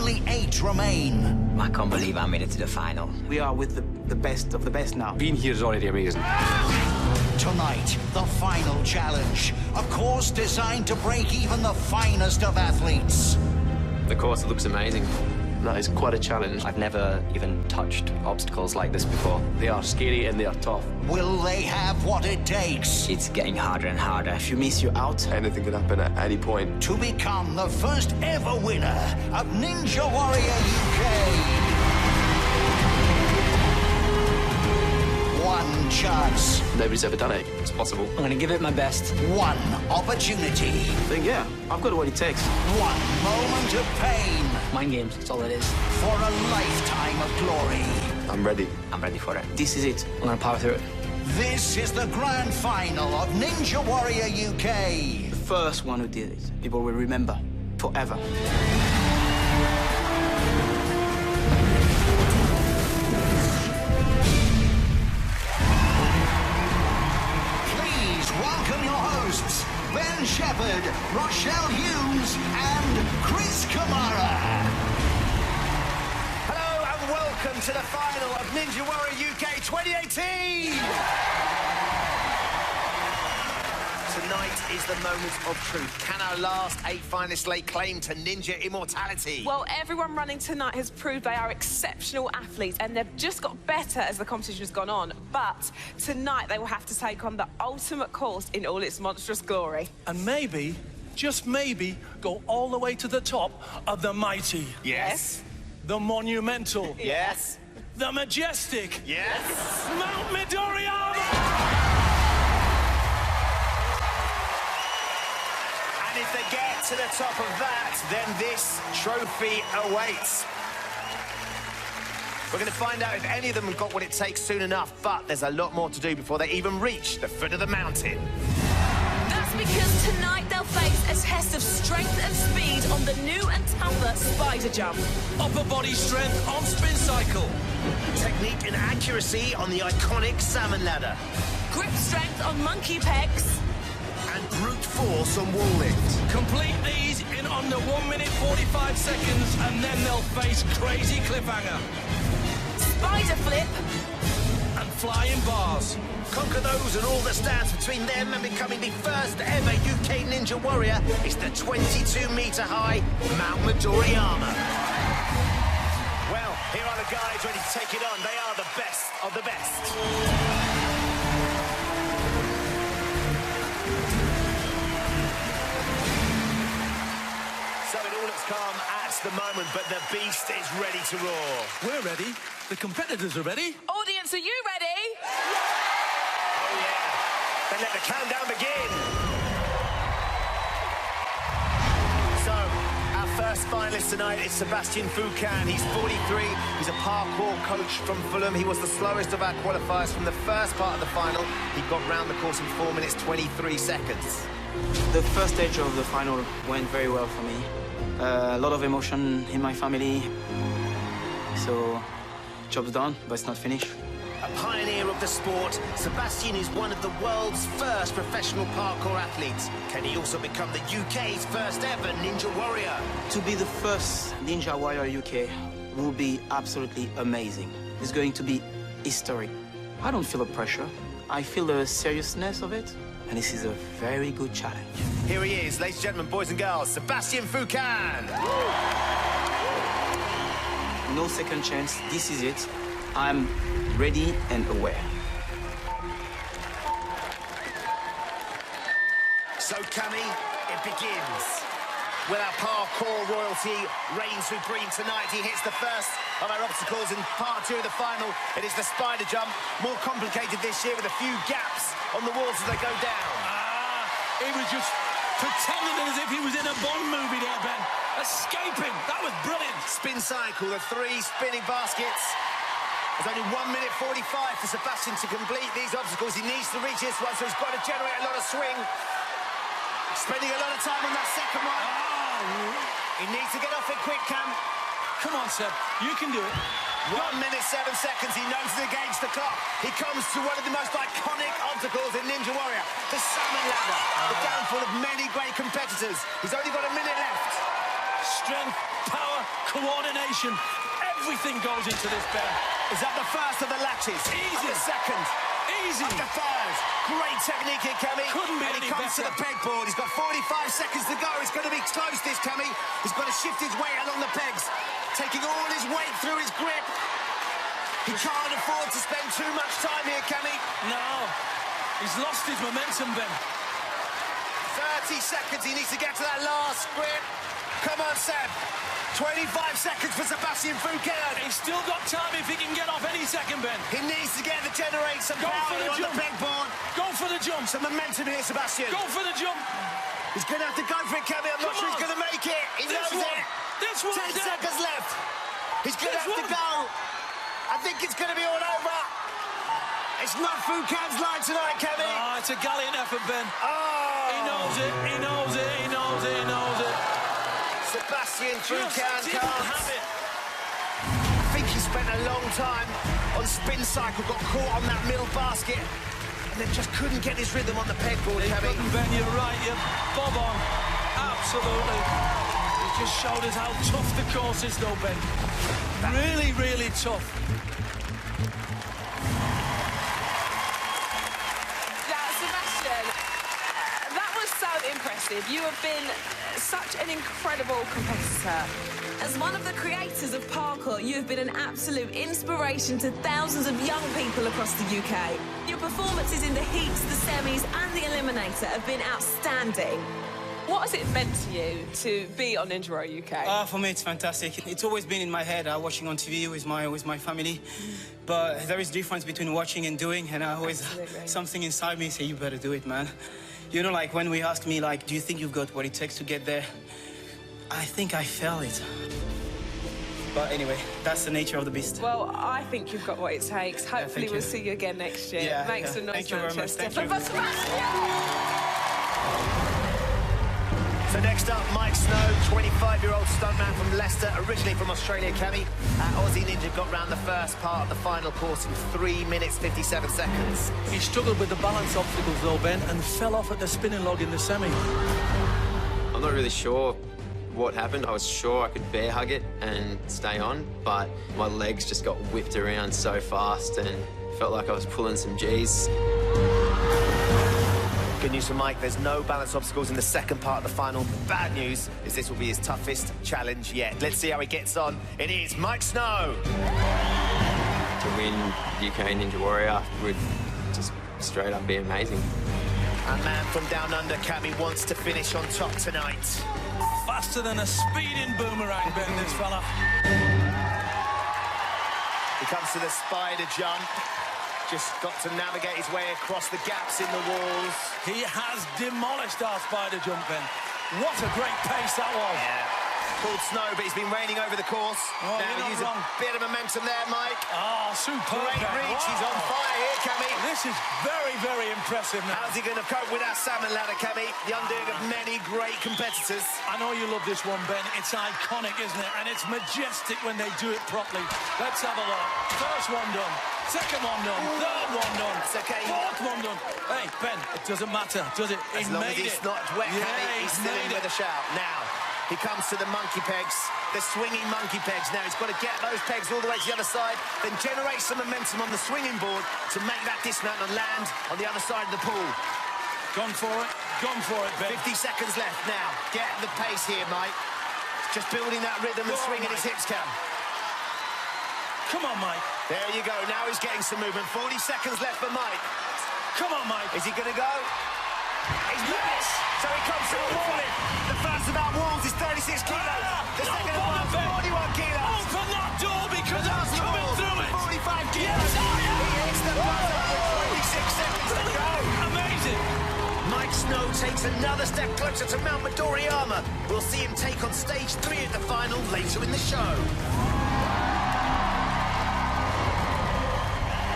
only 8 remain. I can't believe I made it to the final. We are with the best of the best now. Being here is already amazing. Tonight, the final challenge. A course designed to break even the finest of athletes. The course looks amazing. That is quite a challenge. I've never even touched obstacles like this before. They are scary and they are tough. Will they have what it takes It's getting harder and harder. If you miss, you're out. Anything can happen at any point. to become the first ever winner of Ninja Warrior UK? One chance, Nobody's ever done it. It's possible. I'm gonna give it my best. one opportunity, I think, yeah, I've got what it takes. one moment of pain Mind games, that's all it is. for a lifetime of glory. I'm ready. I'm ready for it. This is it. I'm gonna power through it. This is the grand final of Ninja Warrior UK. The first one who did it. People will remember forever. Please welcome your hosts, Ben Shepherd, Rochelle Hughes, and Chris Kamara. Hello and welcome to the final of Ninja Warrior UK 2018! Tonight is the moment of truth. Can our last 8 finalists lay claim to ninja immortality? Well, everyone running tonight has proved they are exceptional athletes and they've just got better as the competition has gone on. But tonight they will have to take on the ultimate course in all its monstrous glory. And maybe, just maybe, go all the way to the top of the mighty, Yes. the monumental, Yes. the majestic Yes. Mount Midoriyama! And if they get to the top of that, then this trophy awaits. We're going to find out if any of them have got what it takes soon enough, but there's a lot more to do before they even reach the foot of the mountain. That's because tonight they'll face a test of strength and speed on the new and tougher spider jump. Upper body strength on spin cycle. Technique and accuracy on the iconic salmon ladder. Grip strength on monkey pegs. And brute force on wall lift. Complete these in under 1 minute 45 seconds and then they'll face crazy cliffhanger Spider flip. and flying bars. Conquer those and all that stands between them and becoming the first ever UK Ninja Warrior is the 22-meter high Mount Midoriyama. Well, here are the guys ready to take it on. They are the best of the best. So it all looks calm at the moment, but the beast is ready to roar. We're ready. The competitors are ready. Audience, are you ready? Oh, yeah. Then let the countdown begin. So, our first finalist tonight is Sebastian Foucan. He's 43. He's a parkour coach from Fulham. He was the slowest of our qualifiers from the first part of the final. He got round the course in 4 minutes, 23 seconds. The first stage of the final went very well for me. A lot of emotion in my family. So, job's done, but it's not finished. A pioneer of the sport, Sebastian is one of the world's first professional parkour athletes. Can he also become the UK's first ever Ninja Warrior? To be the first Ninja Warrior UK will be absolutely amazing. It's going to be historic. I don't feel the pressure. I feel the seriousness of it, and this is a very good challenge. Here he is, ladies and gentlemen, boys and girls, Sebastian Foucan. No second chance, this is it. I'm ready and aware. So, Cammy, it begins. Will our parkour royalty reign supreme tonight? He hits the first of our obstacles in part 2 of the final. It is the spider jump, more complicated this year with a few gaps on the walls as they go down. He was just pretending as if he was in a Bond movie there, Ben. Escaping. That was brilliant. Spin cycle, the 3 spinning baskets. There's only 1 minute 45 for Sebastian to complete these obstacles. He needs to reach this one, so he's got to generate a lot of swing. Spending a lot of time on that second one. He needs to get off it quick, Cam. Come on, Seb. You can do it. 1 minute 7 seconds. He knows it against the clock. He comes to one of the most iconic obstacles in Ninja Warrior, the salmon ladder. The downfall of many great competitors. He's only got a minute left. strength, power, coordination. Everything goes into this, Ben. Is that the first of the latches? Easy. And the second. Easy. And the third. Great technique here, Kemi. Couldn't be and any he comes better. to the pegboard. He's got 45 seconds to go. It's going to be close, this, Kemi. He's got to shift his weight along the pegs, taking all his weight through his grip. He can't afford to spend too much time here, Kemi. No. He's lost his momentum, Ben. 30 seconds. He needs to get to that last grip. Come on, Sam. 25 seconds for Sebastian Foucault. He's still got time if he can get off any second, Ben. He needs to generate some Go power for the on jump. the pegboard. Go for the jump. Some momentum here, Sebastian. Go for the jump. He's going to have to go for it, Kemi. I'm not Come sure he's on. going to make it. He knows it. This one. 10 seconds left. He's going to This have to one. go. I think it's going to be all over. It's not Foucault's line tonight, Kemi. Oh, it's a gallant effort, Ben. Oh. He knows it. He knows it. He knows it. He knows it. Sebastian Just Foucault didn't can't. have it. I think he spent a long time on spin cycle, got caught on that middle basket, and then just couldn't get his rhythm on the pegboard, He Kemi. couldn't, Ben. You're right. You're bob on. Absolutely. He just showed us how tough the course is, though, Ben. Really, really tough. Now, Sebastian, that was so impressive. You have been such an incredible competitor. As one of the creators of parkour, you have been an absolute inspiration to thousands of young people across the UK. Your performances in the heats, the semis and the eliminator have been outstanding. What has it meant to you to be on Ninja Warrior UK? For me, it's fantastic. It's always been in my head, watching on TV with my family. But there is a difference between watching and doing, and I always, Absolutely. something inside me say, you better do it, man. You know, like when we ask me, like, do you think you've got what it takes to get there? I think I felt it. But anyway, that's the nature of the beast. Well, I think you've got what it takes. Hopefully thank we'll you. see you again next year. Yeah, Make yeah. some noise, Thank you very much. Manchester. Thank you. For Sebastian! So next up, Mike Snow, 25-year-old stuntman from Leicester, originally from Australia, Kemi. Aussie Ninja got round the first part of the final course in 3 minutes, 57 seconds. He struggled with the balance obstacles, though, Ben, and fell off at the spinning log in the semi. I'm not really sure what happened. I was sure I could bear hug it and stay on, but my legs just got whipped around so fast and felt like I was pulling some G's. Good news for Mike, there's no balance obstacles in the second part of the final. Bad news is this will be his toughest challenge yet. Let's see how he gets on. It is Mike Snow. To win UK Ninja Warrior would just straight up be amazing. A man from down under, Kemi, wants to finish on top tonight. Faster than a speeding boomerang, Ben, this fella. He comes to the spider jump. Just got to navigate his way across the gaps in the walls. He has demolished our spider jump, Ben. What a great pace that was. Yeah. Called Snow, but he's been raining over the course. Oh, now you're not use wrong. a bit of momentum there, Mike. Oh, superb. Great Ben. reach. He's on Wow. fire here, Kemi. This is very, very impressive now. How's he going to cope with that salmon ladder, Kemi? The undoing of many great competitors. I know you love this one, Ben. It's iconic, isn't it? And it's majestic when they do it properly. Let's have a look. First one done. Second one done. Third one done. That's okay. Fourth one done. Hey, Ben, it doesn't matter, does it? As long as he's not wet, Yeah, Kemi, he's still in made with a shout. Now, he comes to the monkey pegs, the swinging monkey pegs. Now, he's got to get those pegs all the way to the other side, then generate some momentum on the swinging board to make that dismount and land on the other side of the pool. Gone for it. Gone for it, Ben. 50 seconds left now. Get the pace here, Mike. Just building that rhythm and Go on, swinging his Mike. hips, Cam. Come on, Mike. There you go. Now he's getting some movement. 40 seconds left for Mike. Come on, Mike. Is he going to go? He's yes! So he comes to the wall. The first of our walls is 36 kilos. The second of ours is 41 kilos. Open that door because I'm coming through it. 45 kilos. Yes, I am. He hits the buzzer with 26 seconds to go. Amazing. Mike Snow takes another step closer to Mount Midoriyama. We'll see him take on stage 3 at the final later in the show.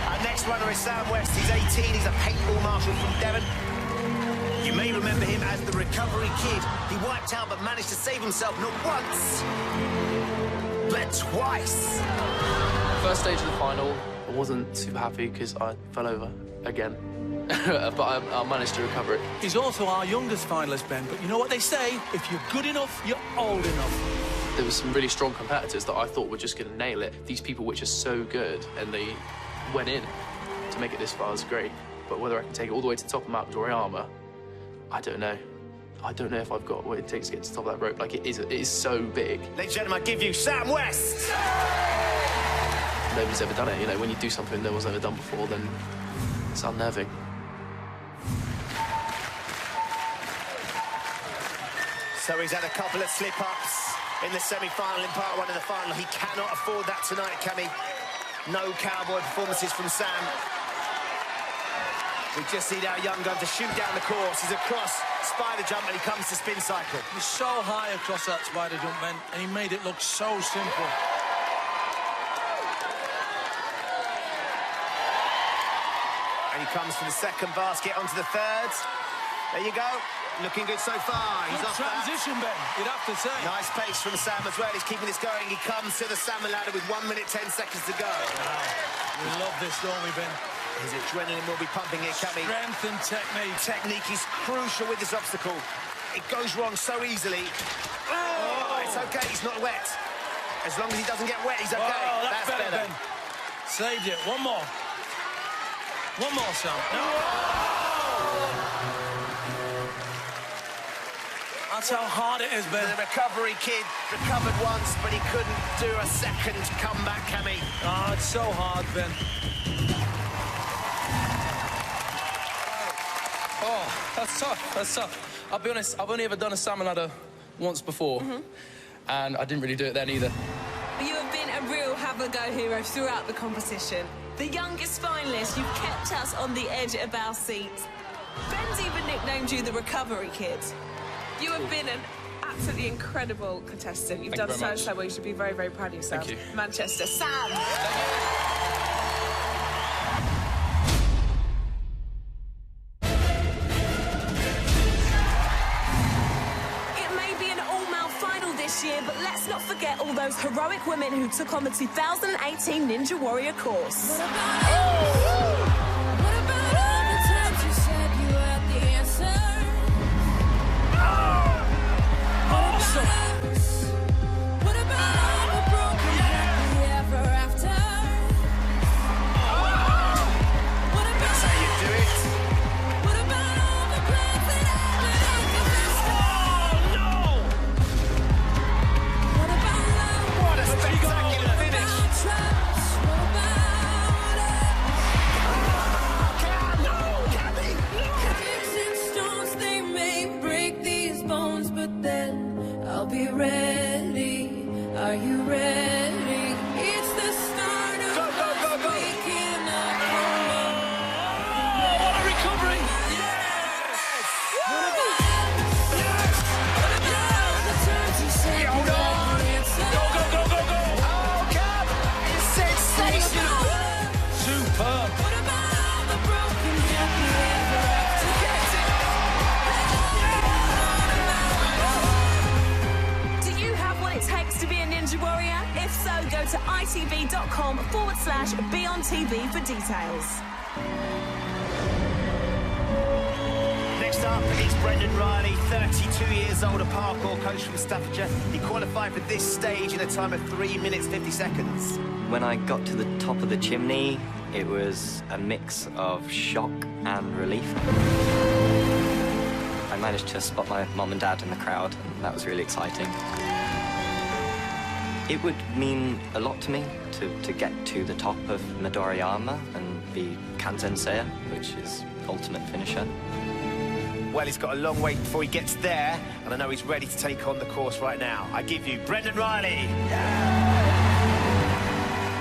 Our next runner is Sam West. He's 18. He's a paintball marshal from Devon. You may remember him as the recovery kid. He wiped out but managed to save himself not once, but twice. First stage of the final, I wasn't super happy because I fell over again. but I managed to recover it. He's also our youngest finalist, Ben, but you know what they say? If you're good enough, you're old enough. There were some really strong competitors that I thought were just going to nail it. These people which are so good, and they went in to make it this far is great. But whether I can take it all the way to the top of Mount Midoriyama, I don't know. I don't know if I've got what it takes to get to the top of that rope. Like, it is so big. Ladies and gentlemen, I give you Sam West. Nobody's ever done it. You know, when you do something no one's ever done before, then it's unnerving. So he's had a couple of slip-ups in the semi-final, in part one of the final. He cannot afford that tonight, can he? No cowboy performances from Sam. We just need our young gun to shoot down the course. He's across spider jump and he comes to spin cycle. He's so high across that spider jump, Ben, and he made it look so simple. And he comes from the second basket onto the third. There you go. Looking good so far. He's Good off that. transition, Ben, you'd have to say. Nice pace from Sam as well. He's keeping this going. He comes to the salmon ladder with 1 minute, 10 seconds to go. Wow. We love this, don't we, Ben? His adrenaline will be pumping here, Cammy. Strength and technique. Technique is crucial with this obstacle. It goes wrong so easily. Oh, it's okay. He's not wet. As long as he doesn't get wet, he's okay. Oh, that's better, Ben. Saved it. One more. One more, Sam. No. That's how hard it is, Ben. The recovery kid recovered once, but he couldn't do a second comeback, Cammy. Oh, it's so hard, Ben. Oh, that's tough. That's tough. I'll be honest, I've only ever done a salmon ladder once before, and I didn't really do it then either. You have been a real have-a-go hero throughout the competition. The youngest finalist, you've kept us on the edge of our seats. Ben's even nicknamed you the recovery kid. You have been an absolutely incredible contestant. You've done so well. You should be very, very proud of yourself. Thank you. Manchester, Sam. It may be an all-male final this year, but let's not forget all those heroic women who took on the 2018 Ninja Warrior course. To itv.com/BeOnTV for details. Next up, it's Brendan Riley, 32 years old, a parkour coach from Staffordshire. He qualified for this stage in a time of 3 minutes, 50 seconds. When I got to the top of the chimney, it was a mix of shock and relief. I managed to spot my mum and dad in the crowd, and that was really exciting. It would mean a lot to me to get to the top of Midoriyama and be Kanzenseiya, which is ultimate finisher. Well, he's got a long way before he gets there, and I know he's ready to take on the course right now. I give you Brendan Riley.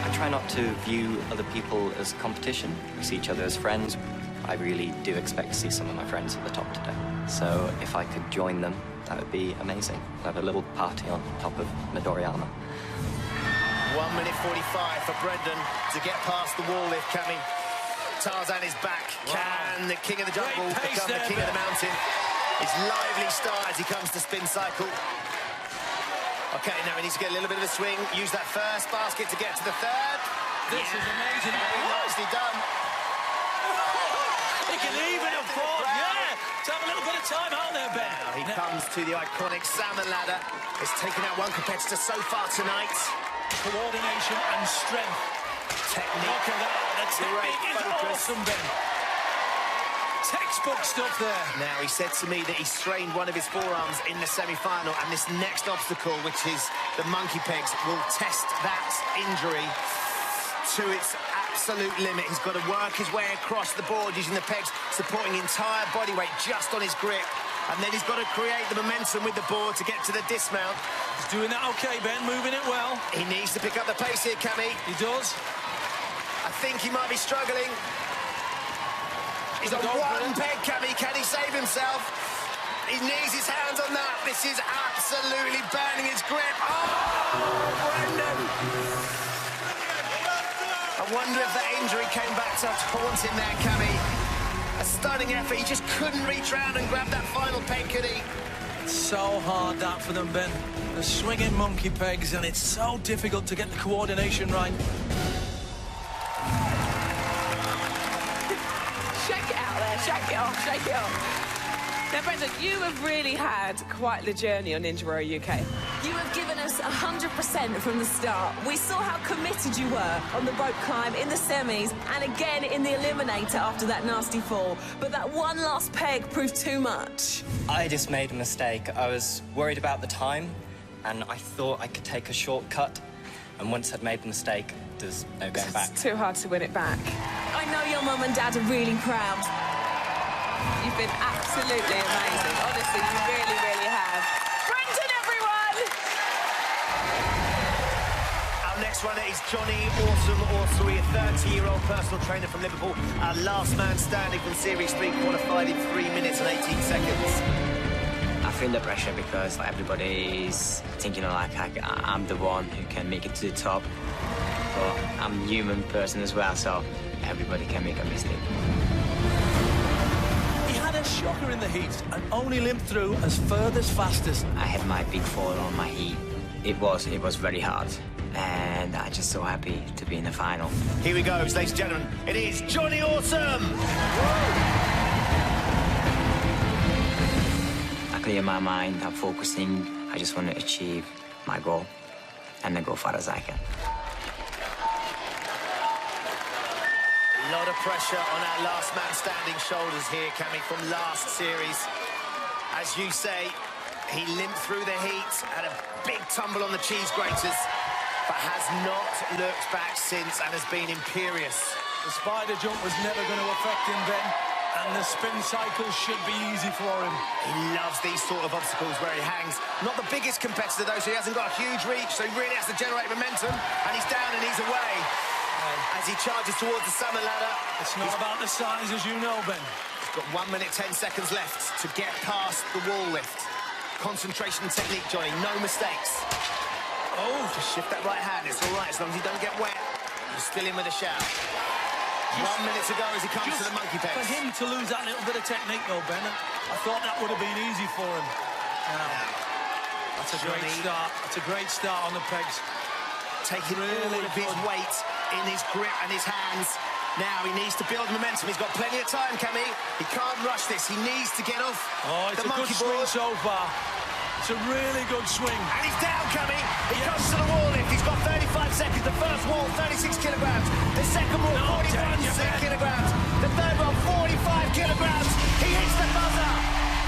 I try not to view other people as competition. We see each other as friends. I really do expect to see some of my friends at the top today. So if I could join them, that would be amazing. Have a little party on top of Midoriyama. 1 minute 45 for Brendan to get past the wall lift, Cammy. Tarzan is back. Wow. Can the king of the jungle become the king of the mountain? His lively start as he comes to spin cycle. Okay, now he needs to get a little bit of a swing. Use that first basket to get to the third. This is amazing. Very nicely done. He can even afford, to have a little bit of time out there, Ben. Now he comes to the iconic salmon ladder. It's taken out one competitor so far tonight. Coordination and strength. Technique. Look at that. The technique is focus. awesome, Ben. Textbook stuff there. Now, he said to me that he strained one of his forearms in the semi-final, and this next obstacle, which is the monkey pegs, will test that injury to its absolute limit. He's got to work his way across the board using the pegs, supporting entire body weight just on his grip. And then he's got to create the momentum with the board to get to the dismount. He's doing that okay, Ben, moving it well. He needs to pick up the pace here, Cammy. He does. I think he might be struggling. He's on one peg, Cammy. Can he save himself? He needs his hands on that. This is absolutely burning his grip. Oh, Brendan! I wonder if that injury came back to haunt him there, Cammy. A stunning effort. He just couldn't reach round and grab that final peg, could he? It's so hard, that, for them, Ben. They're swinging monkey pegs, and it's so difficult to get the coordination right. Shake it out there, shake it off, shake it off. Now, Brendan, you have really had quite the journey on Ninja Warrior UK. You have given us 100% from the start. We saw how committed you were on the rope climb, in the semis, and again in the eliminator after that nasty fall. But that one last peg proved too much. I just made a mistake. I was worried about the time, and I thought I could take a shortcut. And once I'd made the mistake, there's no going back. It's too hard to win it back. I know your mum and dad are really proud. You've been absolutely amazing. Honestly, you really, really have. Brendan, everyone! Our next runner is Johnny Awesome Autry, a 30-year-old personal trainer from Liverpool. Our last man standing from Series 3, qualified in 3 minutes and 18 seconds. I feel the pressure because everybody is thinking like I'm the one who can make it to the top. But I'm a human person as well, so everybody can make a mistake. He had a shocker in the heat and only limped through as furthest fastest. I had my big fall on my heat. It was very hard, and I'm just so happy to be in the final. Here he goes, ladies and gentlemen. It is Johnny Awesome! I clear my mind, I'm focusing. I just want to achieve my goal and then go far as I can. A lot of pressure on our last man standing shoulders here, coming from last series. As you say, he limped through the heat, had a big tumble on the cheese graters, but has not looked back since and has been imperious. The spider jump was never going to affect him, Ben, and the spin cycle should be easy for him. He loves these sort of obstacles where he hangs. Not the biggest competitor, though, so he hasn't got a huge reach, so he really has to generate momentum, and he's down and he's away. As he charges towards the salmon ladder. It's not about the size, as you know, Ben. He's got 1 minute, 10 seconds left to get past the wall lift. Concentration and technique, Johnny, no mistakes. Oh, just shift that right hand. It's all right, as long as you don't get wet. You're still in with a shout. 1 minute to go as he comes to the monkey pegs. For him to lose that little bit of technique, though, Ben, I thought that would have been easy for him. That's a great start. That's a great start on the pegs. Taking all of his weight in his grip and his hands. Now he needs to build momentum. He's got plenty of time, Cammy. He can't rush this. He needs to get off it's the a monkey good board. swing so far. It's a really good swing. And he's down, Cammy. He comes to the wall lift. He's got 35 seconds. The first wall, 36 kilograms. The second wall, 41 kilograms. The third one, 45 kilograms. He hits the buzzer.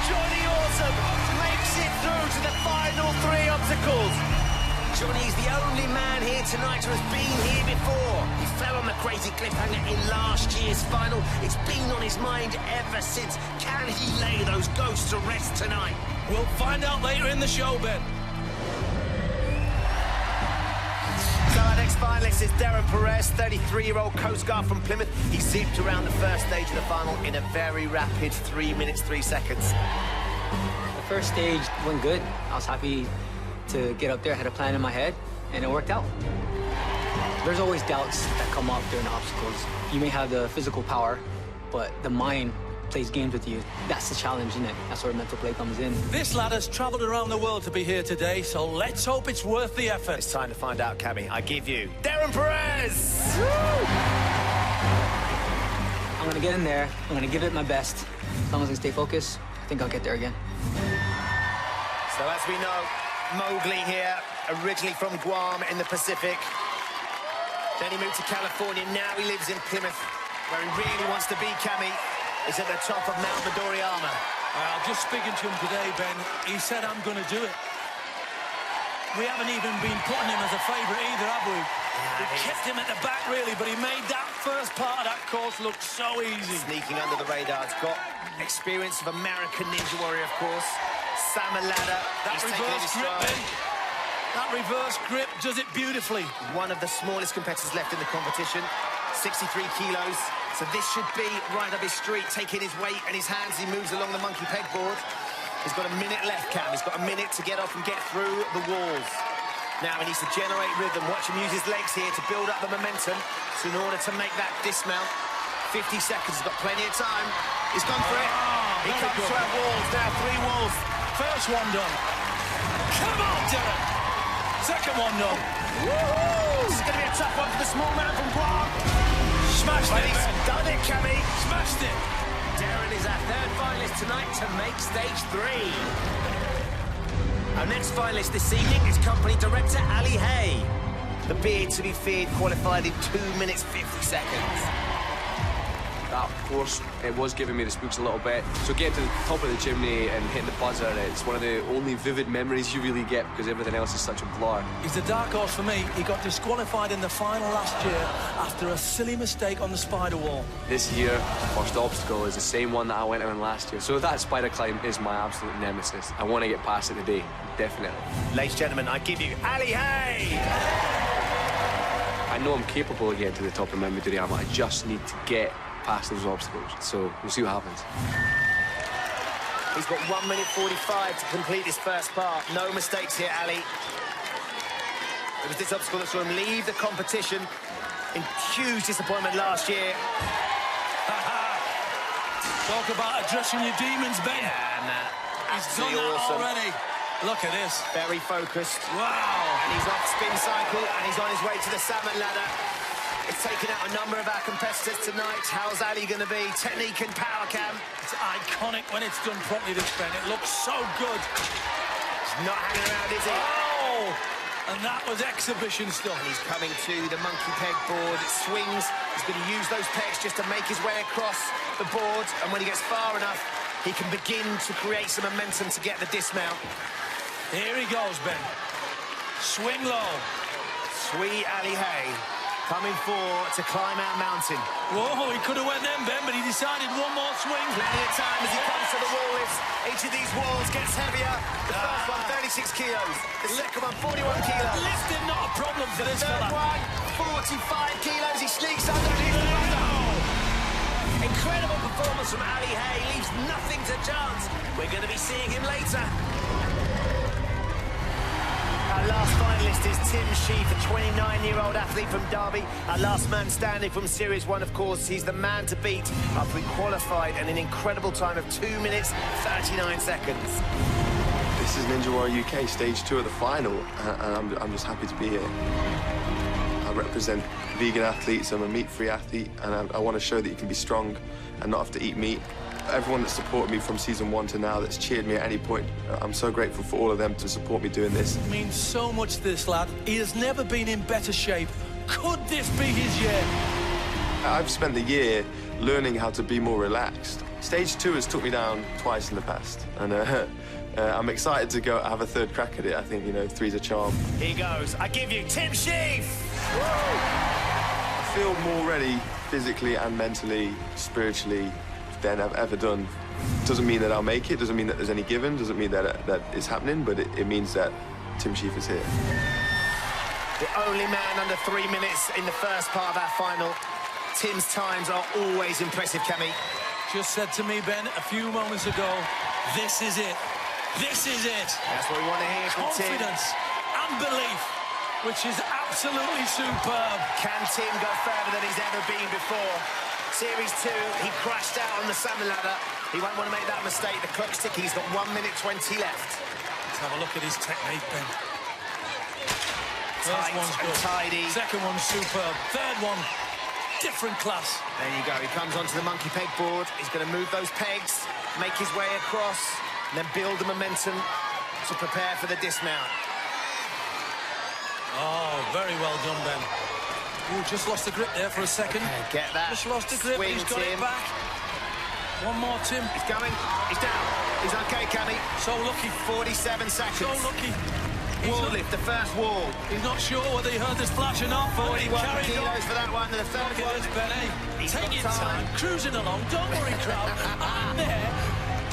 Johnny Awesome makes it through to the final 3 obstacles. Johnny's the only man here tonight who has been here before. He fell on the crazy cliffhanger in last year's final. It's been on his mind ever since. Can he lay those ghosts to rest tonight? We'll find out later in the show, Ben. So our next finalist is Darren Perez, 33-year-old Coast Guard from Plymouth. He zipped around the first stage of the final in a very rapid 3 minutes, 3 seconds. The first stage went good. I was happy to get up there. I had a plan in my head, and it worked out. There's always doubts that come up during the obstacles. You may have the physical power, but the mind plays games with you. That's the challenge, isn't it? That's where mental play comes in. This lad has travelled around the world to be here today, so let's hope it's worth the effort. It's time to find out, Cammy. I give you Darren Perez! I'm gonna get in there. I'm gonna give it my best. As long as I stay focused, I think I'll get there again. So as we know, Mowgli here, originally from Guam in the Pacific. Then he moved to California, now he lives in Plymouth, where he really wants to be, Cammy, is at the top of Mount Midoriyama. Well, just speaking to him today, Ben, he said, I'm going to do it. We haven't even been putting him as a favourite either, have we? We kept him at the back, really, but he made that first part of that course look so easy. Sneaking under the radar. It's got experience of American Ninja Warrior, of course. Salmon ladder. That reverse grip, Ben. That reverse grip does it beautifully. One of the smallest competitors left in the competition. 63 kilos. So this should be right up his street, taking his weight and his hands as he moves along the monkey pegboard. He's got a minute left, Cam. He's got a minute to get off and get through the walls. Now he needs to generate rhythm. Watch him use his legs here to build up the momentum. So in order to make that dismount, 50 seconds, he's got plenty of time. He's gone for it. He comes to our walls now, 3 walls. First one done. Come on, Darren. Second one done. This is going to be a tough one for the small man from Guam. Smashed it, He's Ben. done it, Cammy. Smashed it. Darren is our third finalist tonight to make stage 3. Our next finalist this evening is company director Ali Hay. The beard to be feared qualified in 2 minutes 50 seconds. That course, it was giving me the spooks a little bit. So getting to the top of the chimney and hitting the buzzer, it's one of the only vivid memories you really get because everything else is such a blur. He's the dark horse for me. He got disqualified in the final last year after a silly mistake on the spider wall. This year, first obstacle is the same one that I went on last year. So that spider climb is my absolute nemesis. I want to get past it today, definitely. Ladies and gentlemen, I give you Ali Hay! I know I'm capable of getting to the top of Mount Midoriyama. I just need to get past those obstacles. So we'll see what happens. He's got 1 minute 45 to complete this first part. No mistakes here, Ali. It was this obstacle that saw him leave the competition in huge disappointment last year. Talk about addressing your demons, Ben. Yeah, He's done that awesome. already. Look at this. Very focused. Wow. And he's off spin cycle, and he's on his way to the salmon ladder. It's taken out a number of our competitors tonight. How's Ali going to be? Technique and power, Cam. It's iconic when it's done properly, this, Ben. It looks so good. He's not hanging around, is he? Oh! And that was exhibition stuff. And he's coming to the monkey peg board. It swings. He's going to use those pegs just to make his way across the board. And when he gets far enough, he can begin to create some momentum to get the dismount. Here he goes, Ben. Swing low. Sweet Ali Hay coming forward to climb our mountain. Whoa, he could have went then, Ben, but he decided one more swing. Plenty of time as he comes to the wall. Each of these walls gets heavier. The first one, 36 kilos. The second one, 41 kilos. Lifting not a problem for this third fella. one, 45 kilos. He sneaks underneath the buzzer. Incredible performance from Ali Hay. Leaves nothing to chance. We're going to be seeing him later. Our last finalist is Tim Sheaf, a 29-year-old athlete from Derby. Our last man standing from Series 1, of course. He's the man to beat after he qualified in an incredible time of 2 minutes, 39 seconds. This is Ninja Warrior UK, stage 2 of the final, and I'm just happy to be here. I represent vegan athletes, I'm a meat-free athlete, and I want to show that you can be strong and not have to eat meat. Everyone that supported me from season 1 to now, that's cheered me at any point, I'm so grateful for all of them to support me doing this. It means so much to this lad. He has never been in better shape. Could this be his year? I've spent the year learning how to be more relaxed. Stage 2 has took me down twice in the past, and I'm excited to go have a third crack at it. I think, you know, 3's a charm. Here goes. I give you Tim Sheaf! I feel more ready physically and mentally, spiritually, than I've ever done. Doesn't mean that I'll make it, doesn't mean that there's any given, doesn't mean that it's happening, but it means that Tim Sheaf is here. The only man under 3 minutes in the first part of our final. Tim's times are always impressive, Cammy. Just said to me, Ben, a few moments ago, this is it. This is it. That's what we want to hear from Tim. Confidence and belief, which is absolutely superb. Can Tim go further than he's ever been before? Series 2, he crashed out on the salmon ladder. He won't want to make that mistake. The clock's ticking. He's got 1 minute 20 left. Let's have a look at his technique, Ben. First Tight one's and good. tidy. Second one's superb. Third one. different class. There you go. He comes onto the monkey peg board. He's going to move those pegs, make his way across, and then build the momentum to prepare for the dismount. Oh, very well done, Ben. Ooh, just lost the grip there for a second. Okay, get that. Just lost the grip. Swing, He's got Tim. it back. One more, Tim. He's going. He's down. He's okay, Cammy. So lucky. 47 seconds. So lucky. Wall lift, the first wall. He's not sure whether he heard the splash or not. 41 on. kilos for that one. And the third Look one. at this, Ben, eh? He's Take got your time, cruising along. Don't worry, crowd. I'm there.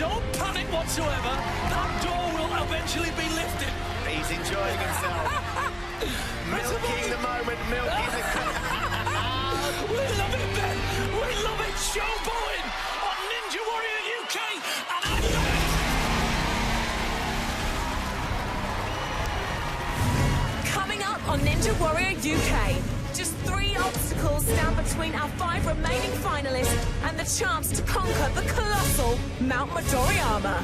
Don't panic whatsoever. That door will eventually be lifted. He's enjoying himself. Milking the moment, milking the crowd. We love it, Ben. We love it. Showboating on Ninja Warrior UK. And I love it. Coming up on Ninja Warrior UK, just 3 obstacles stand between our 5 remaining finalists and the chance to conquer the colossal Mount Midoriyama.